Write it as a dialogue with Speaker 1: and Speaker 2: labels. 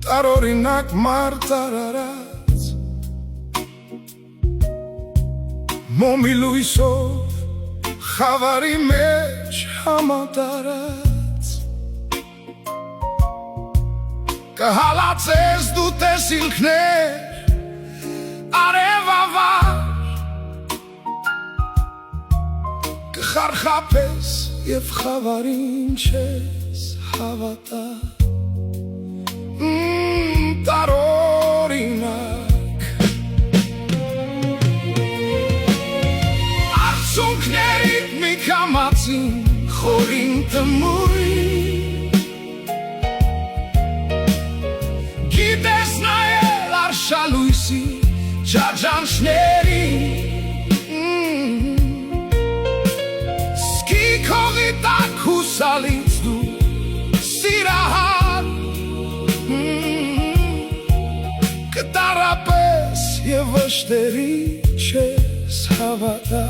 Speaker 1: Տարօրինակ մարտարարած Մոմի լույսով խավարի մեջ համատարած Կհալածես դու տեսիլքներ արևավար Կխարխափես և խավարին չես հավատա Տարօրինակ Արցունքներիդ մի կամացին խորին տմույն Գիտես նայել արշալույսի ջաջանշներին Սկի քողի տակ հուսալից դու սիրահար Կտարապես և վշտերի չես հավատա